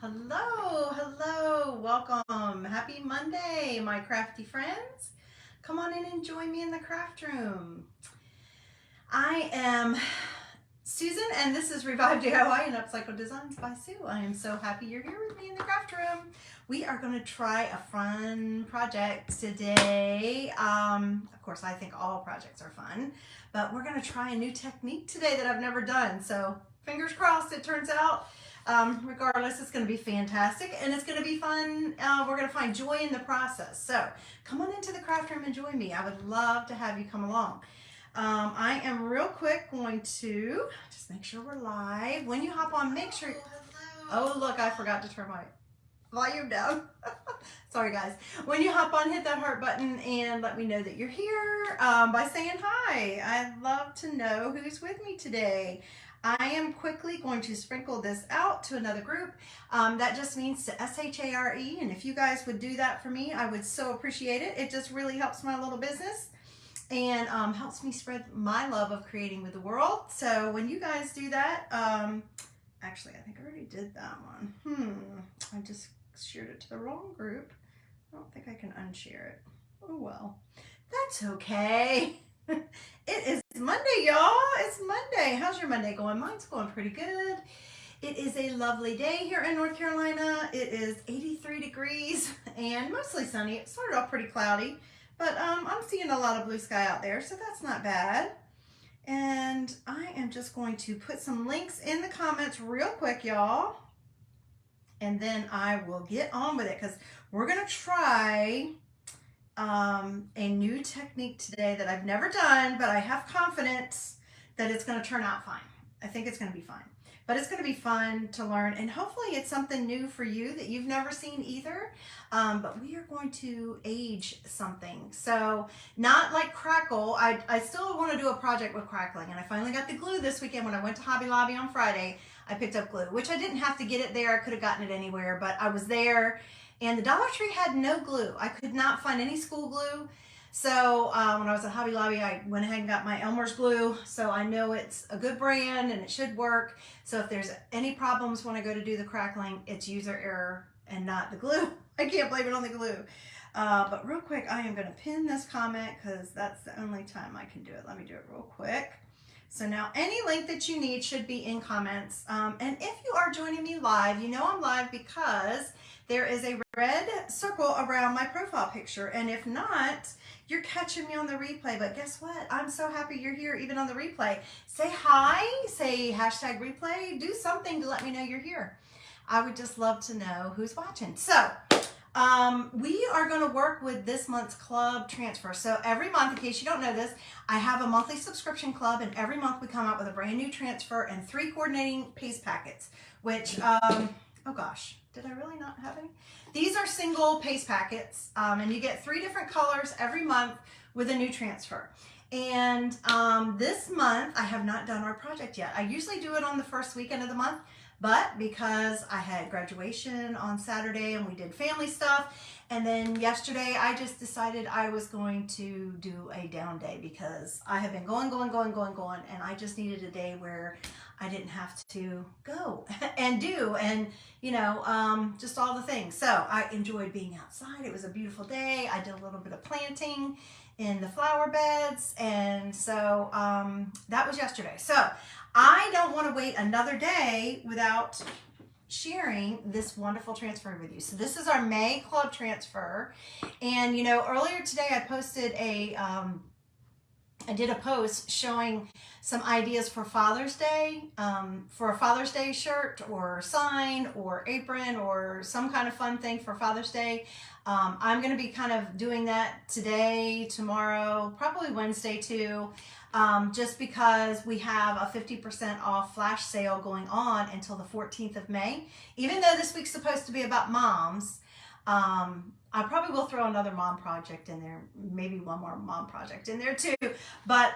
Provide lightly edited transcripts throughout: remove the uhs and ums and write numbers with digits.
Hello, hello, welcome. Happy Monday, my crafty friends. Come on in and join me in the craft room. I am Susan, and this is Revive DIY and Upcycle Designs by Sue. I am so happy you're here with me in the craft room. We are going to try a fun project today. Of course, I think all projects are fun, but we're going to try a new technique today that I've never done. So fingers crossed it turns out. Regardless, it's going to be fantastic and it's going to be fun. We're going to find joy in the process. So come on into the craft room and join me. I would love to have you come along. I am real quick going to just make sure we're live. When you hop on, make sure. Oh, look, I forgot to turn my volume down. Sorry, guys. When you hop on, hit that heart button and let me know that you're here by saying hi. I'd love to know who's with me today. I am quickly going to sprinkle this out to another group. That just means to SHARE, and if you guys would do that for me, I would so appreciate it. It just really helps my little business and helps me spread my love of creating with the world. So when you guys do that, actually, I think I already did that one. I just shared it to the wrong group. I don't think I can unshare it. Oh well, that's okay. It is Monday, y'all. It's Monday. How's your Monday going? Mine's going pretty good. It is a lovely day here in North Carolina. It is 83 degrees and mostly sunny. It started off pretty cloudy, but I'm seeing a lot of blue sky out there, so that's not bad. And I am just going to put some links in the comments real quick, y'all. And then I will get on with it because we're going to try a new technique today that I've never done, but I have confidence that it's going to turn out fine. I think it's going to be fine, but it's going to be fun to learn, and hopefully it's something new for you that you've never seen either. But we are going to age something. So not like crackle. I still want to do a project with crackling, and I finally got the glue this weekend when I went to Hobby Lobby on Friday. I picked up glue, which I didn't have to get it there. I could have gotten it anywhere, but I was there. And the Dollar Tree had no glue. I could not find any school glue. So when I was at Hobby Lobby, I went ahead and got my Elmer's glue. So I know it's a good brand and it should work. So if there's any problems when I go to do the crackling, it's user error and not the glue. I can't blame it on the glue. But real quick, I am going to pin this comment because that's the only time I can do it. Let me do it real quick. So now any link that you need should be in comments. And if you are joining me live, you know I'm live because there is a red circle around my profile picture. And if not, you're catching me on the replay. But guess what? I'm so happy you're here even on the replay. Say hi, say hashtag replay, do something to let me know you're here. I would just love to know who's watching. So we are going to work with this month's club transfer. So every month, in case you don't know this, I have a monthly subscription club, and every month we come out with a brand new transfer and 3 coordinating paste packets, which, oh gosh, did I really not have any? These are single paste packets, and you get 3 different colors every month with a new transfer. And this month, I have not done our project yet. I usually do it on the first weekend of the month, but because I had graduation on Saturday and we did family stuff, and then yesterday I just decided I was going to do a down day because I have been going, and I just needed a day where I didn't have to go and do, and you know, just all the things. So I enjoyed being outside. It was a beautiful day. I did a little bit of planting in the flower beds, and so that was yesterday. So I don't want to wait another day without sharing this wonderful transfer with you. So this is our May club transfer, and you know, earlier today I posted I did a post showing some ideas for Father's Day, for a Father's Day shirt or sign or apron or some kind of fun thing for Father's Day. I'm going to be kind of doing that today, tomorrow, probably Wednesday too, just because we have a 50% off flash sale going on until the 14th of May. Even though this week's supposed to be about moms, I probably will throw another mom project in there, maybe one more mom project in there too. But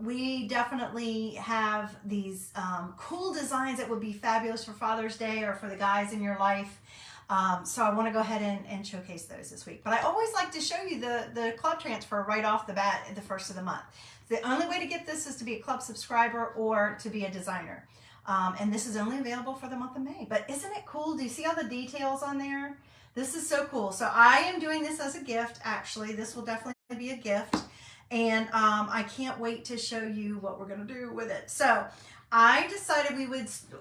we definitely have these cool designs that would be fabulous for Father's Day or for the guys in your life. So I want to go ahead and showcase those this week. But I always like to show you the club transfer right off the bat at the first of the month. The only way to get this is to be a club subscriber or to be a designer. And this is only available for the month of May. But isn't it cool? Do you see all the details on there? This is so cool. So I am doing this as a gift, actually. This will definitely be a gift. And I can't wait to show you what we're going to do with it. So I decided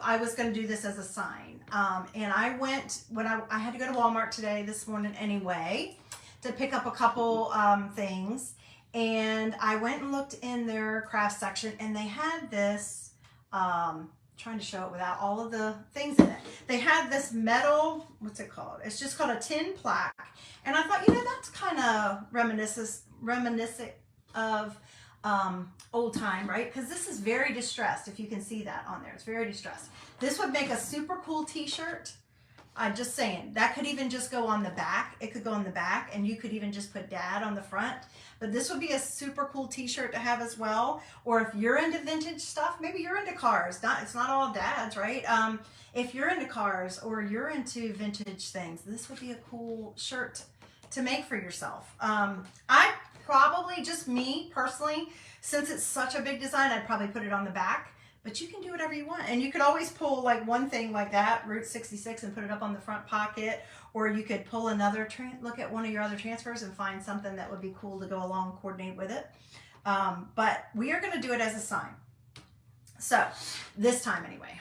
I was going to do this as a sign. And I went, when I had to go to Walmart this morning anyway, to pick up a couple things. And I went and looked in their craft section, and they had this, trying to show it without all of the things in it. They had this metal, what's it called? It's just called a tin plaque. And I thought, that's kind of reminiscent of old time, right? Because this is very distressed, if you can see that on there. It's very distressed. This would make a super cool t-shirt. I'm just saying, that could even just go on the back. It could go on the back, and you could even just put Dad on the front. But this would be a super cool t-shirt to have as well. Or if you're into vintage stuff, maybe you're into cars. It's not all Dad's, right? If you're into cars or you're into vintage things, this would be a cool shirt to make for yourself. I probably, just me personally, since it's such a big design, I'd probably put it on the back. But you can do whatever you want. And you could always pull like one thing like that, Route 66, and put it up on the front pocket. Or you could pull another, look at one of your other transfers and find something that would be cool to go along, coordinate with it. But we are going to do it as a sign. So, this time anyway.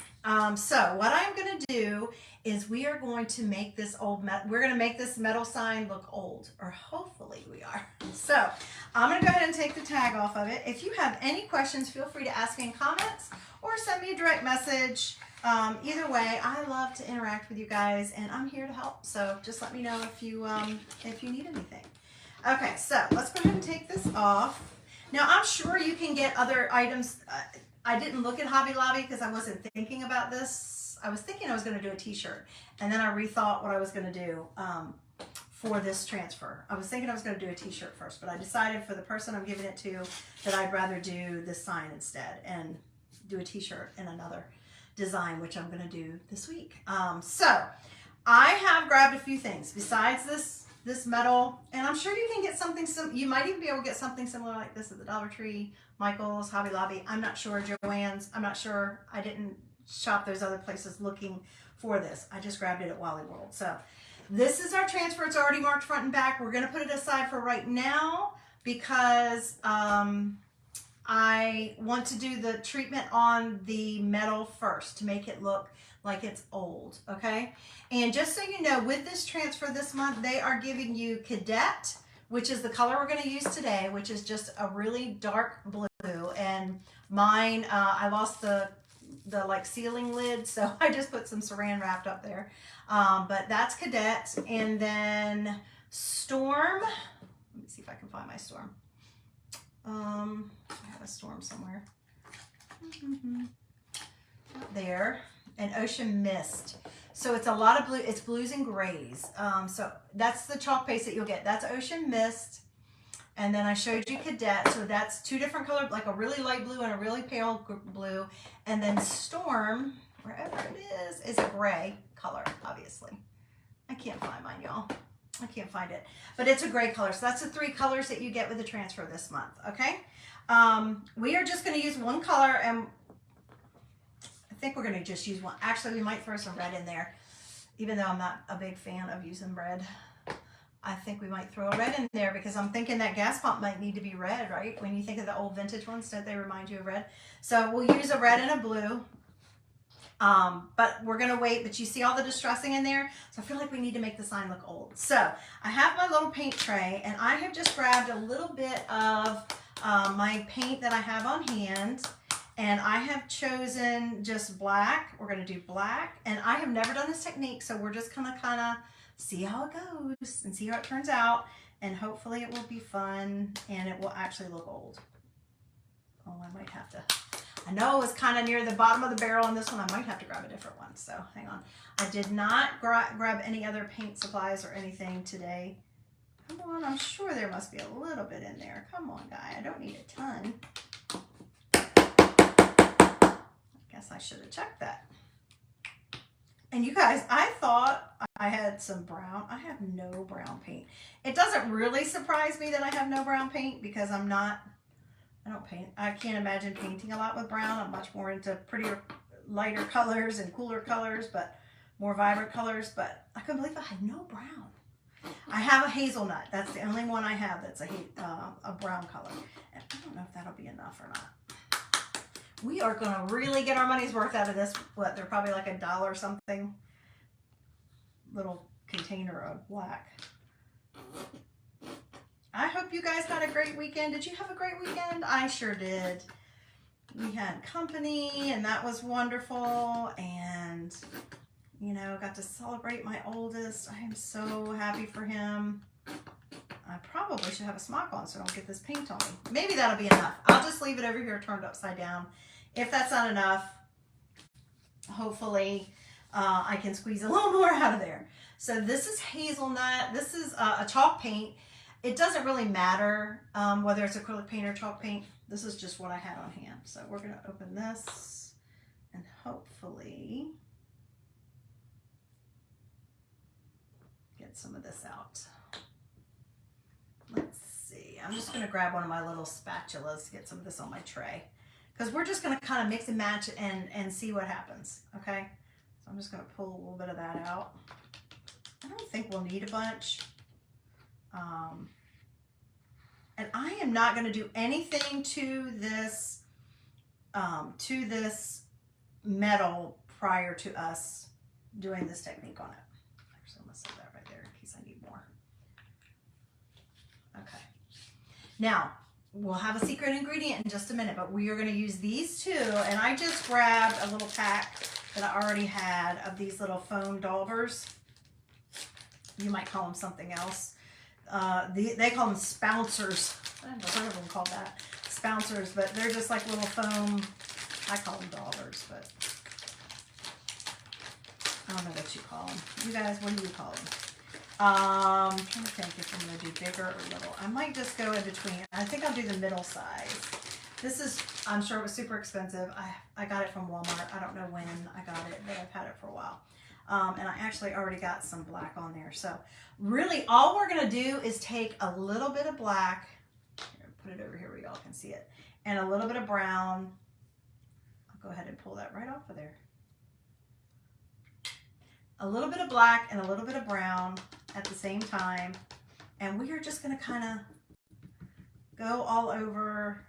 So what I'm going to do is we are going to make this we're going to make this metal sign look old, or hopefully we are. So I'm going to go ahead and take the tag off of it. If you have any questions, feel free to ask me in comments or send me a direct message. Either way, I love to interact with you guys, and I'm here to help. So just let me know if you need anything. Okay, so let's go ahead and take this off. Now I'm sure you can get other items. I didn't look at Hobby Lobby because I wasn't thinking about this. I was thinking I was going to do a t-shirt, and then I rethought what I was going to do for this transfer. I was thinking I was going to do a t-shirt first, but I decided for the person I'm giving it to that I'd rather do this sign instead and do a t-shirt in another design, which I'm going to do this week. So I have grabbed a few things besides this metal, and I'm sure you can get something, you might even be able to get something similar like this at the Dollar Tree, Michael's, Hobby Lobby. I'm not sure, Joann's. I'm not sure. I didn't shop those other places looking for this. I just grabbed it at Wally World. So this is our transfer. It's already marked front and back. We're going to put it aside for right now because I want to do the treatment on the metal first to make it look like it's old, okay? And just so you know, with this transfer this month, they are giving you Cadet, which is the color we're going to use today, which is just a really dark blue. And mine, I lost the like sealing lid, so I just put some saran wrapped up there. But that's Cadet. And then Storm. Let me see if I can find my Storm. I have a Storm somewhere. There. And Ocean Mist. So it's a lot of blue. It's blues and grays. So that's the chalk paste that you'll get. That's Ocean Mist. And then I showed you Cadet. So that's two different colors, like a really light blue and a really pale blue. And then Storm, wherever it is a gray color, obviously. I can't find mine, y'all. I can't find it. But it's a gray color. So that's the three colors that you get with the transfer this month, okay? We are just going to use one color, and I think we're going to just use one. Actually, we might throw some red in there, even though I'm not a big fan of using red. I think we might throw a red in there because I'm thinking that gas pump might need to be red, right? When you think of the old vintage ones, don't they remind you of red? So we'll use a red and a blue. But we're going to wait. But you see all the distressing in there? So I feel like we need to make the sign look old. So I have my little paint tray, and I have just grabbed a little bit of my paint that I have on hand. And I have chosen just black. We're going to do black. And I have never done this technique, so we're just going to kind of see how it goes and see how it turns out. And hopefully it will be fun and it will actually look old. Oh, I might have to. I know it was kind of near the bottom of the barrel on this one. I might have to grab a different one. So hang on. I did not grab any other paint supplies or anything today. Come on, I'm sure there must be a little bit in there. Come on, guy. I don't need a ton. I guess I should have checked that. And you guys, I thought I had some brown. I have no brown paint. It doesn't really surprise me that I have no brown paint because I don't paint. I can't imagine painting a lot with brown. I'm much more into prettier lighter colors and cooler colors, but more vibrant colors, but I couldn't believe I had no brown. I have a hazelnut. That's the only one I have that's a brown color. And I don't know if that'll be enough or not. We are going to really get our money's worth out of this. What, they're probably like $1 something. Little container of black. I hope you guys had a great weekend. Did you have a great weekend? I sure did. We had company and that was wonderful, and you know, got to celebrate my oldest. I am so happy for him. I probably should have a smock on so I don't get this paint on me. Maybe that'll be enough. I'll just leave it over here turned upside down. If that's not enough, hopefully I can squeeze a little more out of there. So this is hazelnut. This is a chalk paint. It doesn't really matter whether it's acrylic paint or chalk paint. This is just what I had on hand. So we're going to open this and hopefully get some of this out. Let's see. I'm just going to grab one of my little spatulas to get some of this on my tray, because we're just going to kind of mix and match and see what happens. Okay. So I'm just going to pull a little bit of that out. I don't think we'll need a bunch. And I am not going to do anything to this metal prior to us doing this technique on it. Actually, I'm going to set that right there in case I need more. Okay. Now, we'll have a secret ingredient in just a minute, but we are going to use these two. And I just grabbed a little pack that I already had of these little foam daubers. You might call them something else. They call them spouncers. I've never heard of them called that. Spouncers, but they're just like little foam. I call them daubers, but I don't know what you call them. You guys, what do you call them? I'm trying to think if I'm going to do bigger or little. I might just go in between. I think I'll do the middle size. This is, I'm sure it was super expensive. I got it from Walmart. I don't know when I got it, but I've had it for a while. And I actually already got some black on there. So really all we're going to do is take a little bit of black, here, put it over here where y'all can see it, and a little bit of brown. I'll go ahead and pull that right off of there. A little bit of black and a little bit of brown at the same time. And we are just going to kind of go all over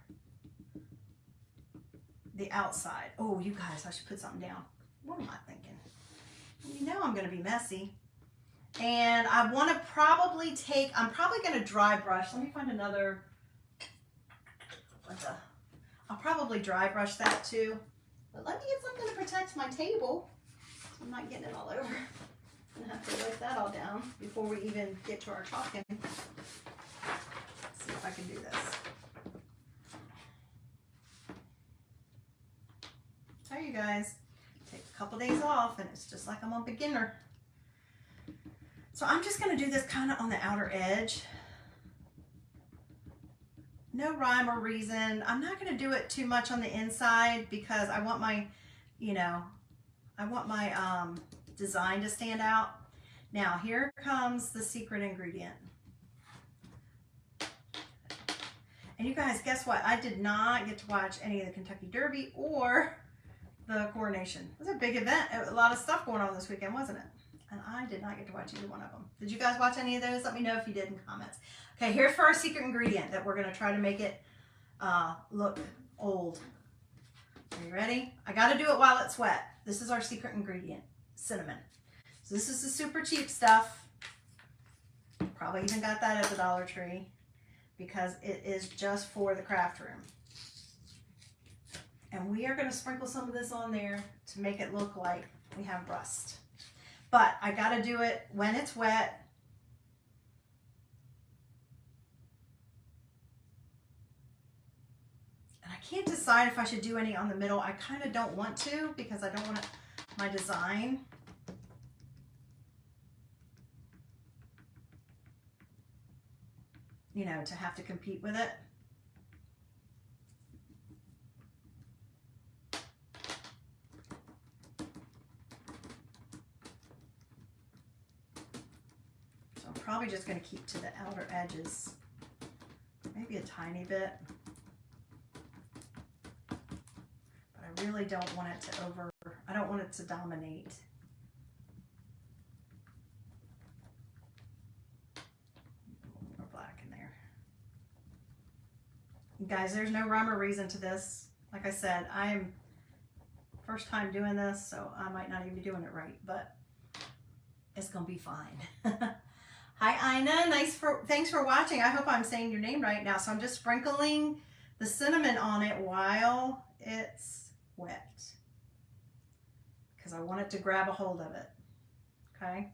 the outside. Oh, you guys, I should put something down. What am I thinking? You know I'm going to be messy. And I want to probably take, I'm probably going to dry brush. Let me find another, I'll probably dry brush that too. But let me get something to protect my table so I'm not getting it all over. I'm going to have to wipe that all down before we even get to our chalking. Let's see if I can do this. There you guys. Take a couple days off and it's just like I'm a beginner. So I'm just going to do this kind of on the outer edge. No rhyme or reason. I'm not going to do it too much on the inside because I want my, you know, I want my design to stand out. Now here comes the secret ingredient. And you guys, guess what? I did not get to watch any of the Kentucky Derby or the coronation. It was a big event. A lot of stuff going on this weekend, wasn't it? And I did not get to watch either one of them. Did you guys watch any of those? Let me know if you did in comments. Okay, here's for our secret ingredient that we're going to try to make it look old. Are you ready? I got to do it while it's wet. This is our secret ingredient, cinnamon. So this is the super cheap stuff. Probably even got that at the Dollar Tree because it is just for the craft room. And we are going to sprinkle some of this on there to make it look like we have rust. But I got to do it when it's wet. And I can't decide if I should do any on the middle. I kind of don't want to because I don't want my design. You know, to have to compete with it. Probably just going to keep to the outer edges, maybe a tiny bit, but I really don't want it to I don't want it to dominate. More black in there. Guys, there's no rhyme or reason to this. Like I said, I'm first time doing this, so I might not even be doing it right, but it's gonna be fine. Hi Ina, thanks for watching. I hope I'm saying your name right now. So I'm just sprinkling the cinnamon on it while it's wet, because I want it to grab a hold of it. Okay,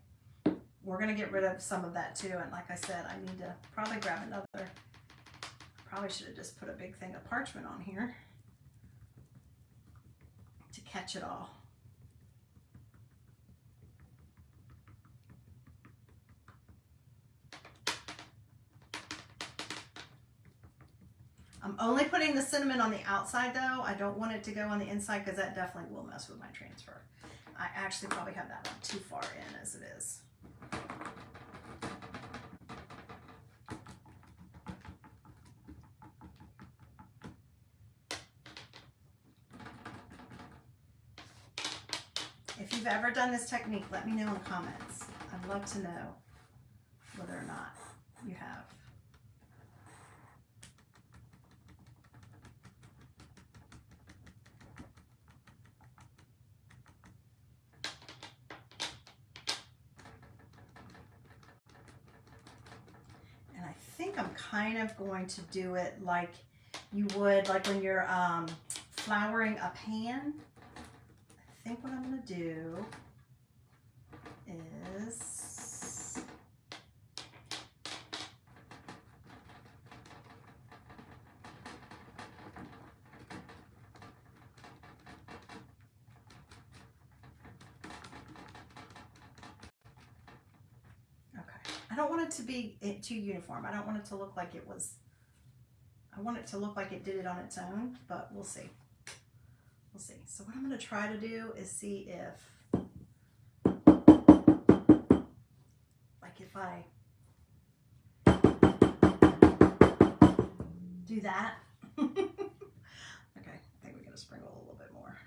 we're gonna get rid of some of that too, and like I said, I need to probably grab another. Probably should have just put a big thing of parchment on here to catch it all. I'm only putting the cinnamon on the outside though. I don't want it to go on the inside because that definitely will mess with my transfer. I actually probably have that one too far in as it is. If you've ever done this technique, let me know in the comments. I'd love to know whether or not you have. And I think I'm kind of going to do it like you would, like when you're flouring a pan. I think what I'm going to do is I don't want it to be too uniform. I don't want it to look like it was, I want it to look like it did it on its own, but we'll see. We'll see. So what I'm going to try to do is see if, like if I do that. Okay, I think we're going to sprinkle a little bit more.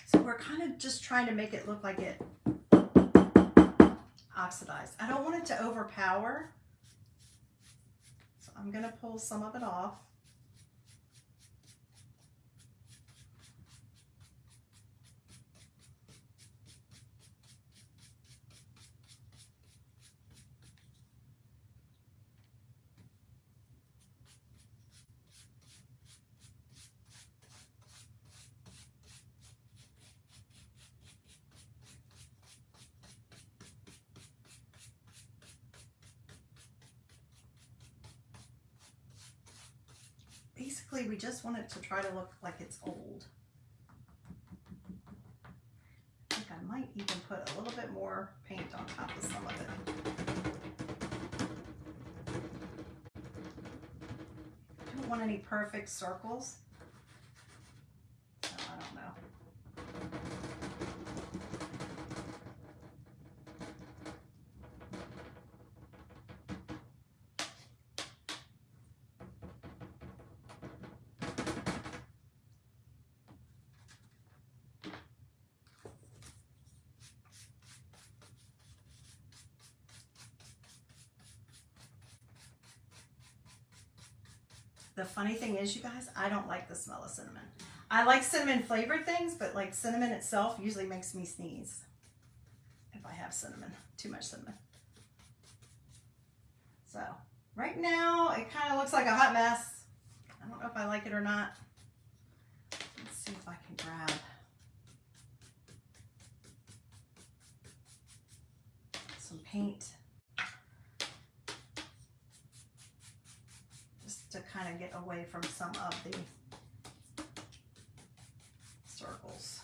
So we're kind of just trying to make it look like it oxidized. I don't want it to overpower. So I'm going to pull some of it off. Basically, we just want it to try to look like it's old. I think I might even put a little bit more paint on top of some of it. I don't want any perfect circles, so I don't know. The funny thing is, you guys, I don't like the smell of cinnamon. I like cinnamon flavored things, but like cinnamon itself usually makes me sneeze if I have cinnamon, too much cinnamon. So right now it kind of looks like a hot mess. I don't know if I like it or not. Let's see if I can grab some paint. To kind of get away from some of the circles.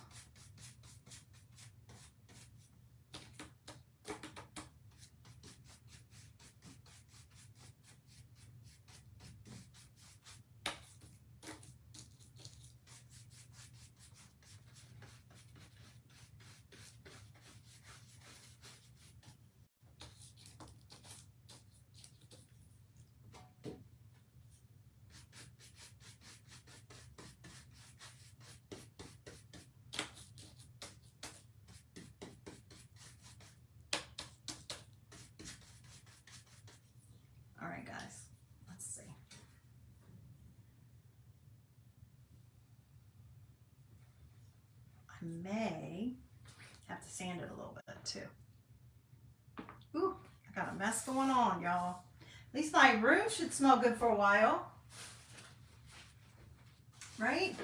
All right, guys, let's see. I may have to sand it a little bit too. Ooh, I got a mess going on, y'all. At least my room should smell good for a while. Right?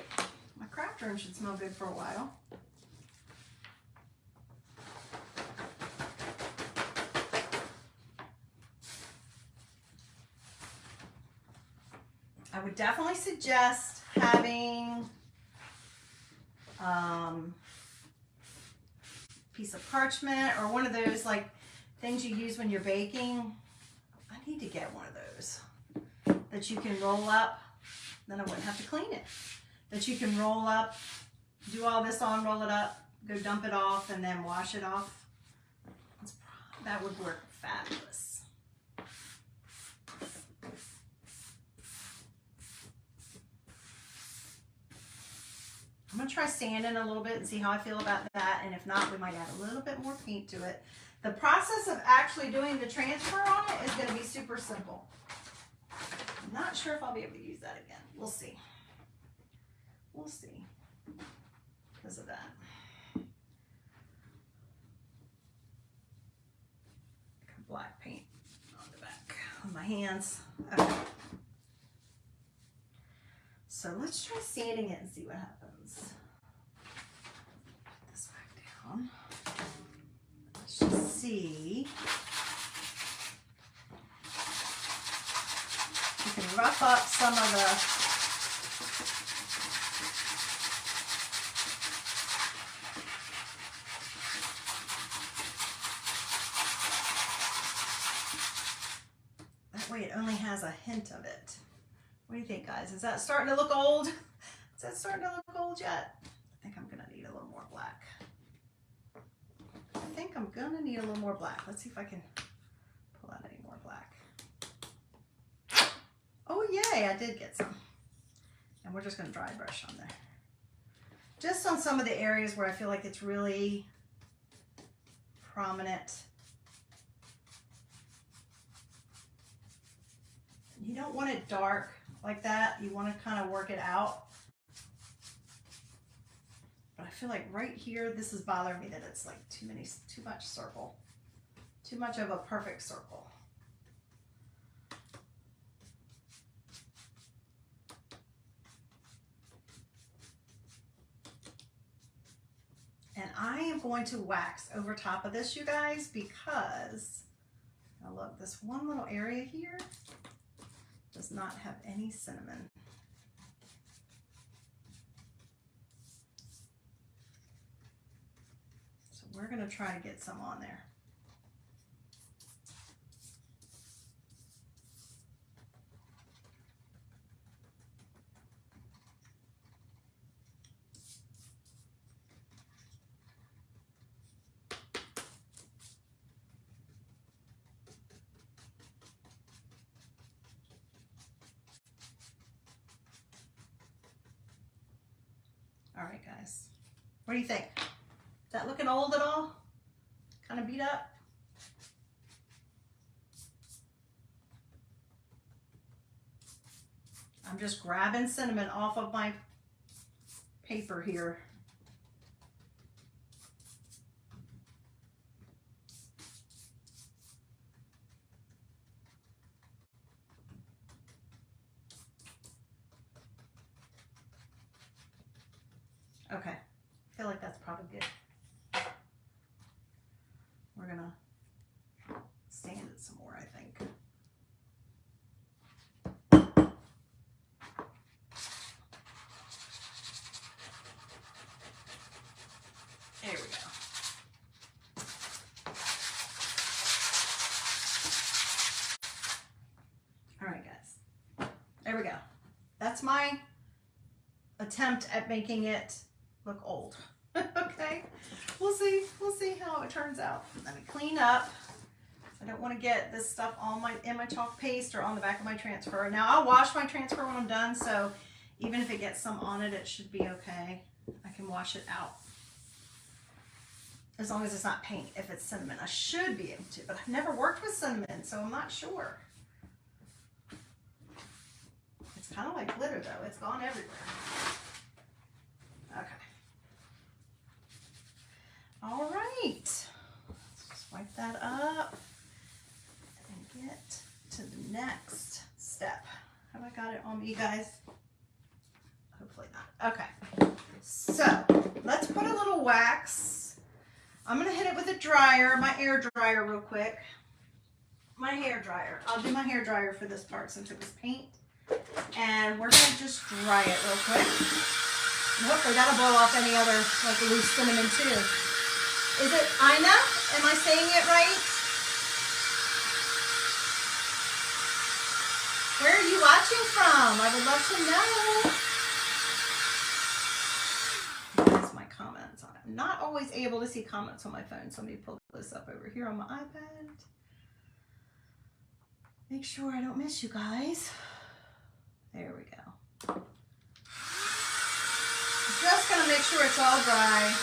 My craft room should smell good for a while. I would definitely suggest having piece of parchment or one of those like things you use when you're baking. I need to get one of those that you can roll up. Then I wouldn't have to clean it. That you can roll up, do all this on, roll it up, go dump it off, and then wash it off. That would work fabulous. I'm gonna try sanding a little bit and see how I feel about that, and if not, we might add a little bit more paint to it. The process of actually doing the transfer on it is gonna be super simple. I'm not sure if I'll be able to use that again. We'll see. We'll see because of that. Black paint on the back of my hands. Okay. So let's try sanding it and see what happens. Put this back down. Let's just see. You can rough up some of the it only has a hint of it. What do you think, guys? Is that starting to look old? Is that starting to look old yet? I think I'm gonna need a little more black. Let's see if I can pull out any more black. Oh yay, I did get some. And we're just gonna dry brush on there. Just on some of the areas where I feel like it's really prominent. You don't want it dark like that. You want to kind of work it out. But I feel like right here, this is bothering me that it's like too much circle. Too much of a perfect circle. And I am going to wax over top of this, you guys, because, now look, this one little area here does not have any cinnamon. So we're going to try to get some on there. All right, guys, what do you think? Is that looking old at all? Kind of beat up? I'm just grabbing cinnamon off of my paper here. Okay, I feel like that's probably good. We're gonna sand it some more, I think. There we go. All right, guys. There we go. That's my attempt at making it look old. Okay, we'll see how it turns out. Let me clean up. I don't want to get this stuff on in my chalk paste or on the back of my transfer. Now I'll wash my transfer when I'm done, so even if it gets some on it, it should be okay. I can wash it out. As long as it's not paint. If it's cinnamon, I should be able to, but I've never worked with cinnamon, so I'm not sure. kind of like glitter though. It's gone everywhere. Okay. All right. Let's just wipe that up and get to the next step. Have I got it on me, you guys? Hopefully not. Okay. So let's put a little wax. I'm going to hit it with a dryer, my air dryer real quick. My hair dryer. I'll do my hair dryer for this part since it was paint. And we're going to just dry it real quick. And hopefully that'll blow off any other like loose cinnamon too. Is it Ina? Am I saying it right? Where are you watching from? I would love to know. That's my comments. I'm not always able to see comments on my phone, so let me pull this up over here on my iPad. Make sure I don't miss you guys. There we go. Just gonna make sure it's all dry.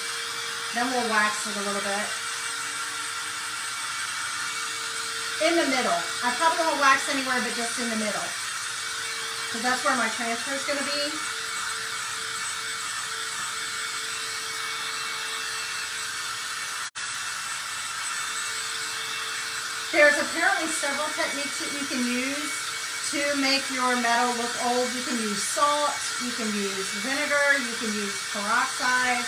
Then we'll wax it a little bit. In the middle. I probably won't wax anywhere but just in the middle. Because that's where my transfer is gonna be. There's apparently several techniques that you can use to make your metal look old. You can use salt, you can use vinegar, you can use peroxide.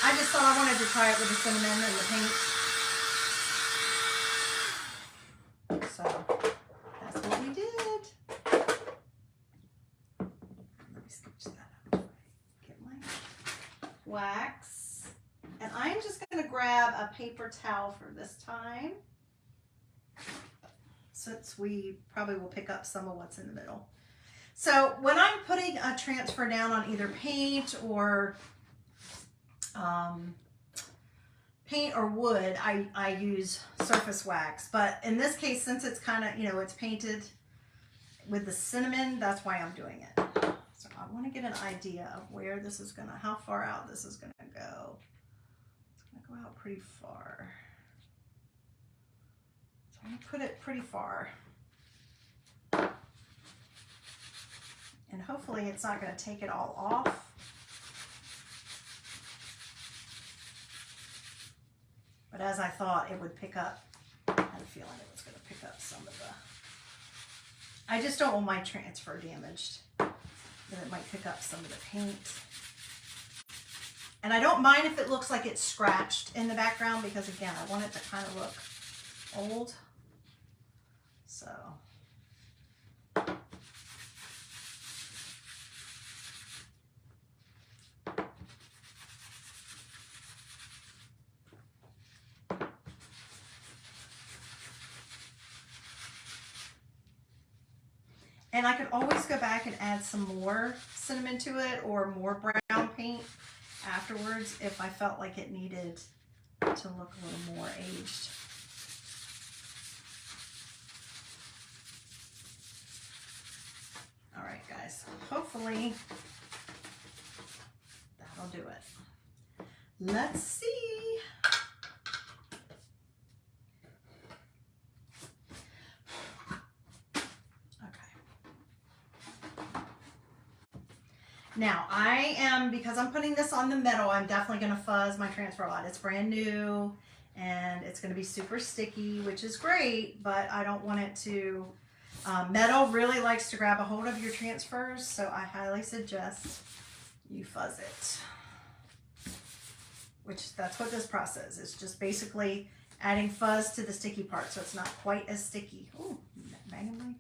I just thought I wanted to try it with the cinnamon and the paint. So that's what we did. Let me scooch that out. Get my wax. And I'm just going to grab a paper towel for this time, since we probably will pick up some of what's in the middle. So when I'm putting a transfer down on either paint or wood, I use surface wax. But in this case, since it's kind of, you know, it's painted with the cinnamon, that's why I'm doing it. So I want to get an idea of where this is gonna, how far out this is gonna go. It's gonna go out pretty far. So I'm gonna put it pretty far. And hopefully it's not gonna take it all off. But as I thought it would pick up, I had a feeling it was going to pick up some of the, I just don't want my transfer damaged, that it might pick up some of the paint. And I don't mind if it looks like it's scratched in the background, because again, I want it to kind of look old. So. And I could always go back and add some more cinnamon to it or more brown paint afterwards if I felt like it needed to look a little more aged. All right, guys, hopefully that'll do it. Let's see. Now I am, because I'm putting this on the metal, I'm definitely going to fuzz my transfer a lot. It's brand new and it's going to be super sticky, which is great, but I don't want it to, metal really likes to grab a hold of your transfers, so I highly suggest you fuzz it. Which, that's what this process is, just basically adding fuzz to the sticky part so it's not quite as sticky. Ooh, banging my,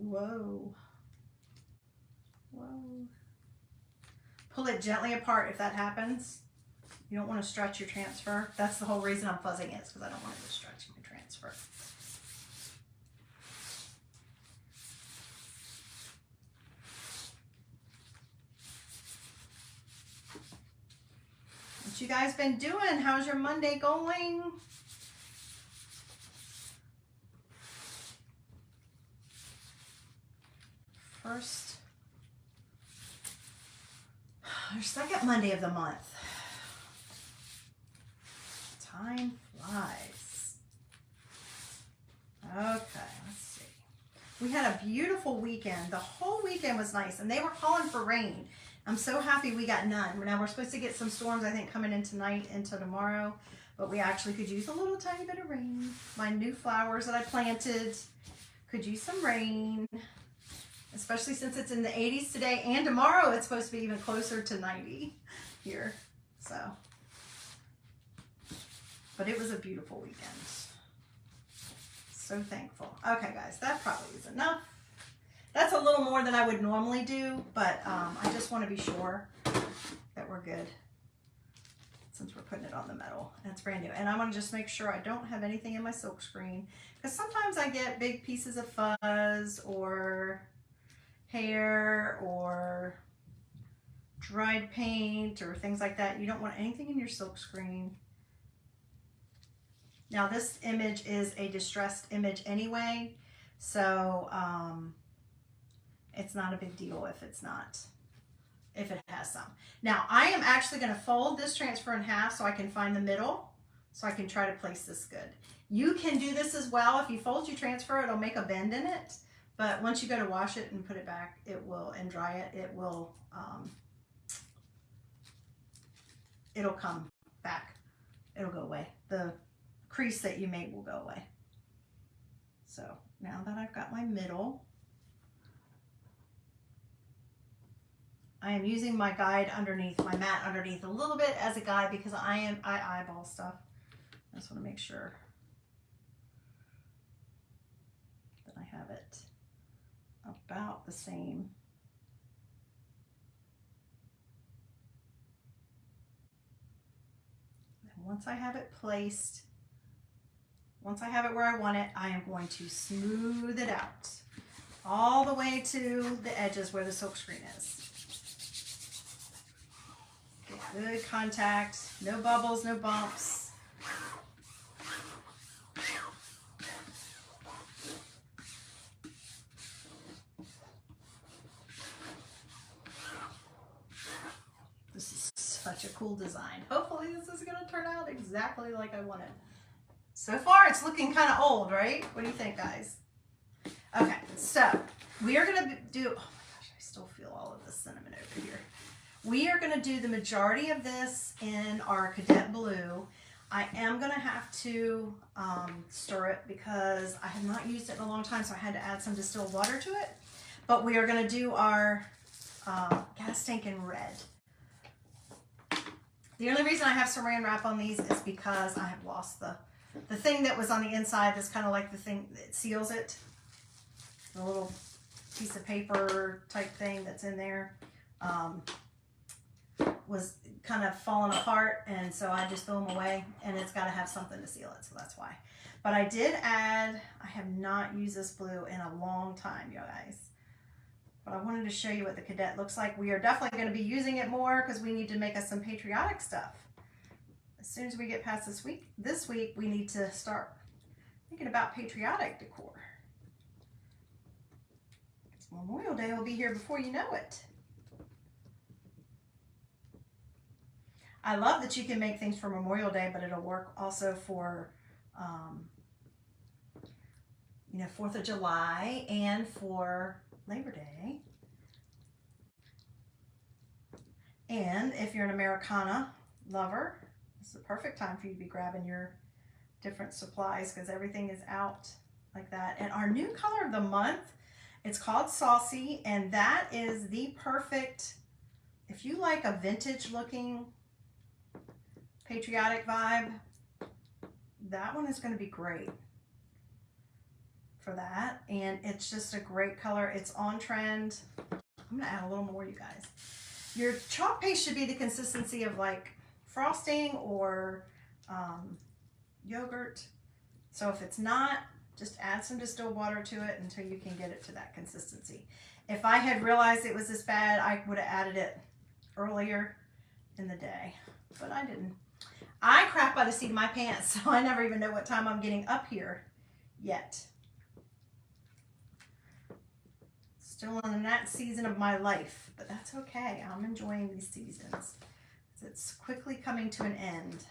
whoa. Whoa. Pull it gently apart if that happens. You don't want to stretch your transfer. That's the whole reason I'm fuzzing it, is because I don't want it to stretch my transfer. What you guys been doing? How's your Monday going? First, our second Monday of the month. Time flies. Okay, let's see. We had a beautiful weekend. The whole weekend was nice, and they were calling for rain. I'm so happy we got none. Now we're supposed to get some storms, I think, coming in tonight into tomorrow, but we actually could use a little tiny bit of rain. My new flowers that I planted could use some rain, especially since it's in the 80s today, and tomorrow it's supposed to be even closer to 90 here. So, but it was a beautiful weekend. So thankful. Okay, guys, that probably is enough. That's a little more than I would normally do, but I just want to be sure that we're good since we're putting it on the metal and it's brand new. And I want to just make sure I don't have anything in my silk screen, because sometimes I get big pieces of fuzz or hair or dried paint or things like that. You don't want anything in your silk screen. Now this image is a distressed image anyway, so it's not a big deal if it's not, if it has some. Now I am actually going to fold this transfer in half so I can find the middle, so I can try to place this good. You can do this as well. If you fold your transfer, it'll make a bend in it, but once you go to wash it and put it back, it will, and dry it, it will, it'll come back. It'll go away. The crease that you made will go away. So now that I've got my middle, I am using my guide underneath, my mat underneath a little bit as a guide, because I eyeball stuff. I just want to make sure that I have it about the same. And once I have it placed, once I have it where I want it, I am going to smooth it out all the way to the edges where the silk screen is. Get good contact, no bubbles, no bumps. This is such a cool design. Hopefully this is going to turn out exactly like I wanted. So far, it's looking kind of old, right? What do you think, guys? Okay, so we are going to do, oh my gosh, I still feel all of the cinnamon over here. We are going to do the majority of this in our Cadet Blue. I am going to have to stir it because I have not used it in a long time, so I had to add some distilled water to it. But we are going to do our gas tank in red. The only reason I have saran wrap on these is because I have lost the thing that was on the inside. That's kind of like the thing that seals it. The little piece of paper type thing that's in there was kind of falling apart, and so I just threw them away, and it's got to have something to seal it, so that's why. But I did add, I have not used this blue in a long time, you guys. But I wanted to show you what the Cadet looks like. We are definitely going to be using it more because we need to make us some patriotic stuff. As soon as we get past this week, we need to start thinking about patriotic decor. Memorial Day will be here before you know it. I love that you can make things for Memorial Day, but it'll work also for, 4th of July and for Labor Day. And if you're an Americana lover, this is the perfect time for you to be grabbing your different supplies because everything is out like that. And our new color of the month, it's called Saucy, and that is the perfect, if you like a vintage looking patriotic vibe, that one is going to be great for that. And it's just a great color. It's on trend. I'm going to add a little more, you guys. Your chalk paste should be the consistency of like frosting or yogurt. So if it's not, just add some distilled water to it until you can get it to that consistency. If I had realized it was this bad, I would have added it earlier in the day, but I didn't. I crap by the seat of my pants, so I never even know what time I'm getting up here yet. Still in that season of my life, but that's okay. I'm enjoying these seasons. It's quickly coming to an end.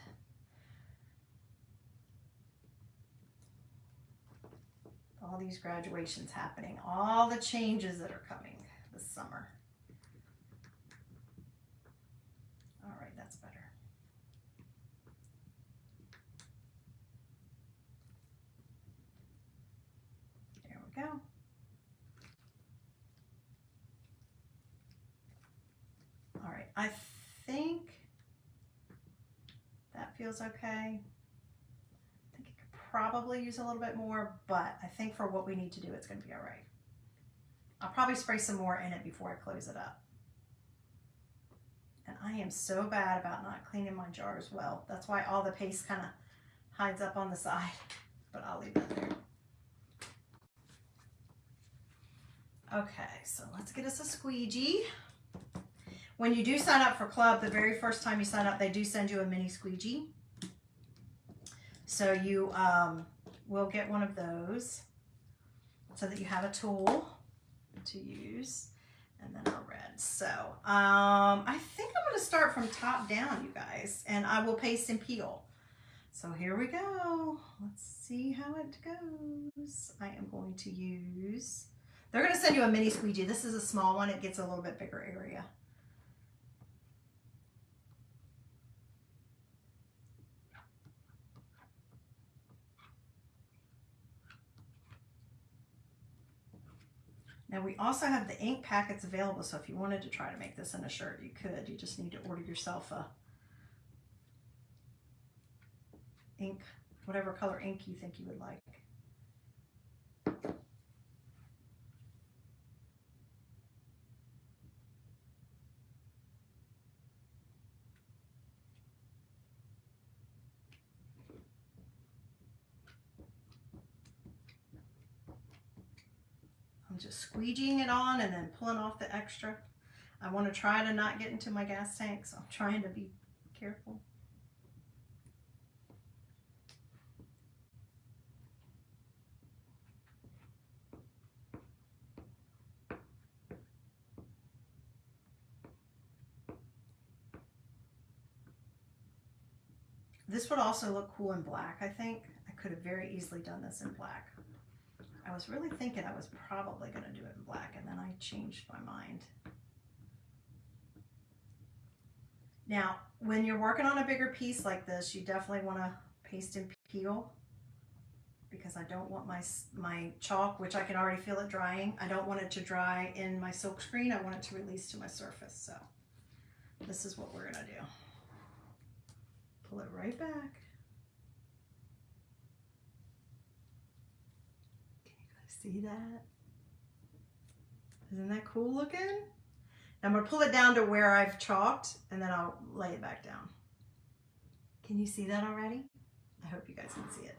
all these graduations happening, all the changes that are coming this summer. All right, that's better. There we go. All right, I think that feels okay. I think it could probably use a little bit more, but I think for what we need to do, it's going to be all right. I'll probably spray some more in it before I close it up. And I am so bad about not cleaning my jars well. That's why all the paste kind of hides up on the side, but I'll leave that there. Okay, so let's get us a squeegee. When you do sign up for club, the very first time you sign up, they do send you a mini squeegee. So you will get one of those so that you have a tool to use. And then our red. So I think I'm going to start from top down, you guys, and I will paste and peel. So here we go. Let's see how it goes. I am going to use, they're going to send you a mini squeegee. This is a small one. It gets a little bit bigger area. Now we also have the ink packets available, so if you wanted to try to make this in a shirt, you could. You just need to order yourself a ink, whatever color ink you think you would like. I'm just squeegeeing it on and then pulling off the extra. I want to try to not get into my gas tank, so I'm trying to be careful. This would also look cool in black, I think. I could have very easily done this in black. I was really thinking I was probably going to do it in black, and then I changed my mind. Now, when you're working on a bigger piece like this, you definitely want to paste and peel, because I don't want my chalk, which I can already feel it drying, I don't want it to dry in my silk screen. I want it to release to my surface. So this is what we're going to do. Pull it right back. See that? Isn't that cool looking? Now I'm going to pull it down to where I've chalked, and then I'll lay it back down. Can you see that already? I hope you guys can see it.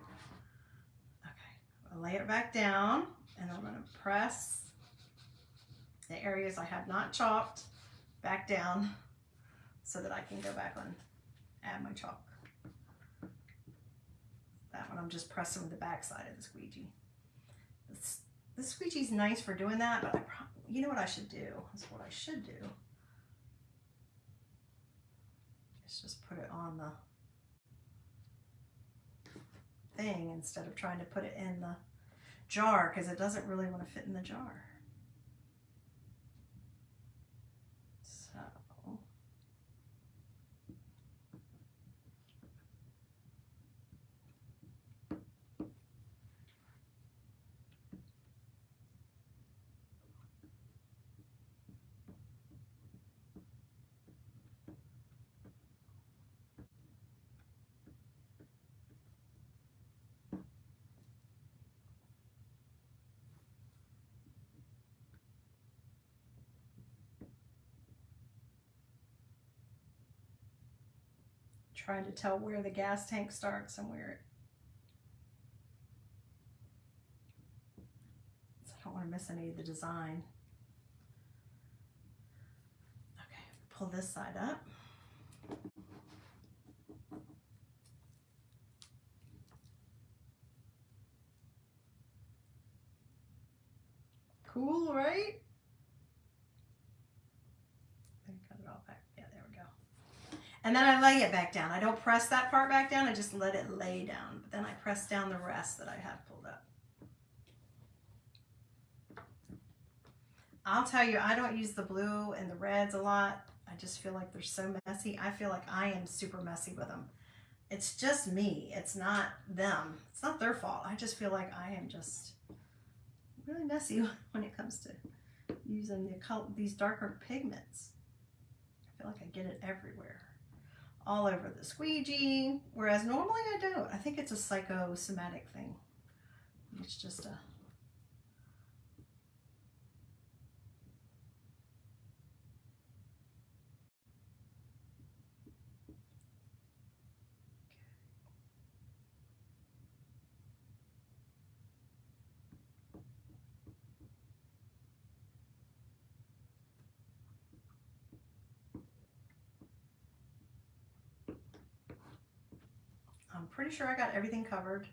Okay, I'll lay it back down, and I'm going to press the areas I have not chalked back down so that I can go back and add my chalk. That one I'm just pressing with the back side of the squeegee. This squeegee's nice for doing that, but you know what I should do? That's what I should do. Is just put it on the thing instead of trying to put it in the jar, because it doesn't really want to fit in the jar. So trying to tell where the gas tank starts and where it, so I don't want to miss any of the design. Okay, pull this side up. Cool, right? Cut it all back. Yeah, there we go. And then I lay it back down. I don't press that part back down. I just let it lay down. But then I press down the rest that I have pulled up. I'll tell you, I don't use the blue and the reds a lot. I just feel like they're so messy. I feel like I am super messy with them. It's just me. It's not them. It's not their fault. I just feel like I am just really messy when it comes to using these darker pigments. I feel like I get it everywhere. All over the squeegee, whereas normally I don't. I think it's a psychosomatic thing. It's just a... I'm pretty sure I got everything covered.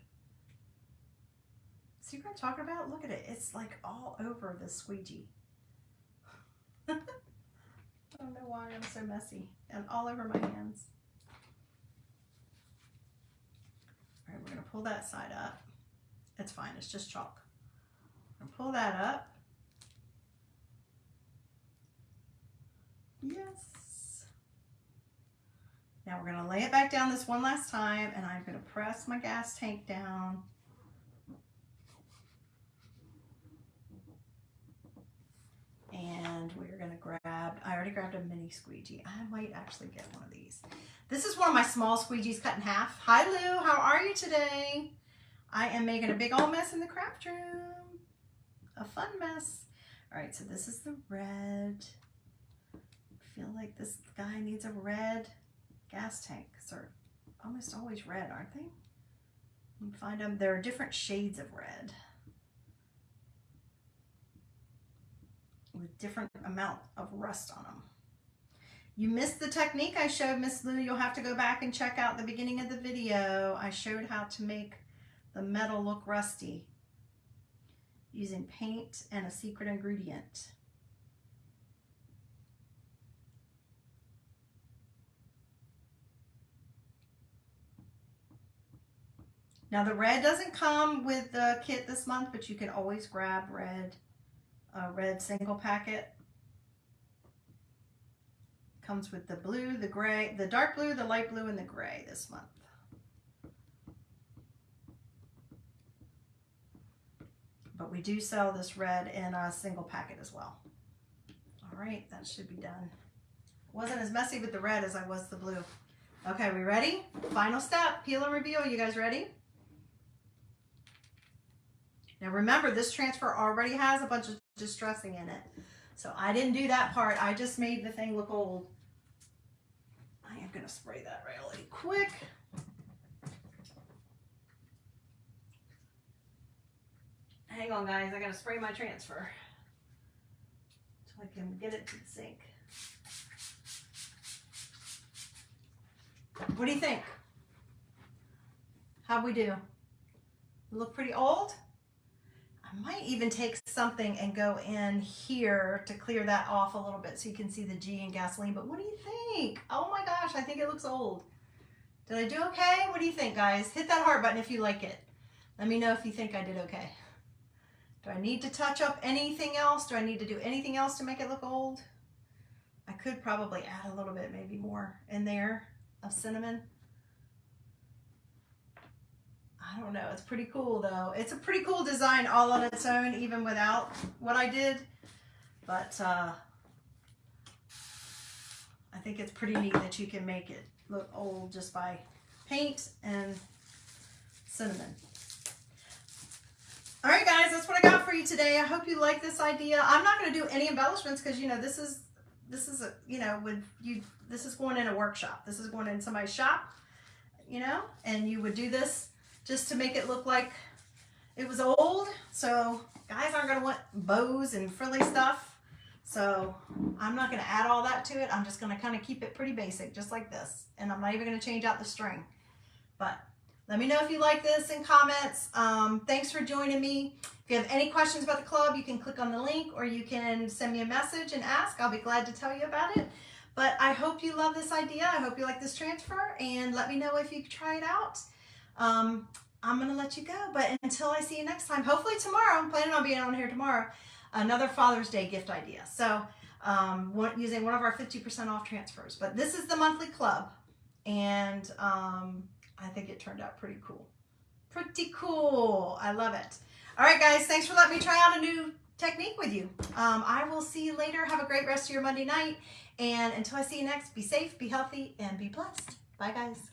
See what I'm talking about? Look at it. It's like all over the squeegee. I don't know why I'm so messy. And all over my hands. All right, we're going to pull that side up. It's fine. It's just chalk. I'm going to pull that up. Yes. Now we're going to lay it back down this one last time, and I'm going to press my gas tank down. And we're going to grab, I already grabbed a mini squeegee. I might actually get one of these. This is one of my small squeegees cut in half. Hi Lou, how are you today? I am making a big old mess in the craft room. A fun mess. All right, so this is the red. I feel like this guy needs a red gas tank. They're almost always red, aren't they? You can find them. There are different shades of red with different amount of rust on them. You missed the technique I showed, Miss Lou. You'll have to go back and check out the beginning of the video. I showed how to make the metal look rusty using paint and a secret ingredient. Now the red doesn't come with the kit this month, but you can always grab red single packet. Comes with the blue, the gray, the dark blue, the light blue, and the gray this month. But we do sell this red in a single packet as well. All right, that should be done. Wasn't as messy with the red as I was the blue. Okay, we ready? Final step, peel and reveal. You guys ready? Now remember, this transfer already has a bunch of distressing in it. So I didn't do that part. I just made the thing look old. I am going to spray that really quick. Hang on, guys. I got to spray my transfer so I can get it to the sink. What do you think? How'd we do? Look pretty old? I might even take something and go in here to clear that off a little bit so you can see the G in gasoline. But what do you think? Oh my gosh, I think it looks old. Did I do okay? What do you think, guys? Hit that heart button if you like it. Let me know if you think I did okay. Do I need to touch up anything else? Do I need to do anything else to make it look old? I could probably add a little bit, maybe more in there of cinnamon. I don't know. It's pretty cool though. It's a pretty cool design all on its own, even without what I did. But I think it's pretty neat that you can make it look old just by paint and cinnamon. All right, guys, that's what I got for you today. I hope you like this idea. I'm not going to do any embellishments because, you know, this is a, you know, this is going in a workshop. This is going in somebody's shop, you know, and you would do this just to make it look like it was old. So guys aren't going to want bows and frilly stuff. So I'm not going to add all that to it. I'm just going to kind of keep it pretty basic, just like this. And I'm not even going to change out the string. But let me know if you like this in comments. Thanks for joining me. If you have any questions about the club, you can click on the link or you can send me a message and ask. I'll be glad to tell you about it. But I hope you love this idea. I hope you like this transfer, and let me know if you try it out. I'm going to let you go, but until I see you next time, hopefully tomorrow, I'm planning on being on here tomorrow. another Father's Day gift idea. So using one of our 50% off transfers. But this is the monthly club, and I think it turned out pretty cool. Pretty cool. I love it. All right, guys, thanks for letting me try out a new technique with you. I will see you later. Have a great rest of your Monday night. And until I see you next, be safe, be healthy, and be blessed. Bye, guys.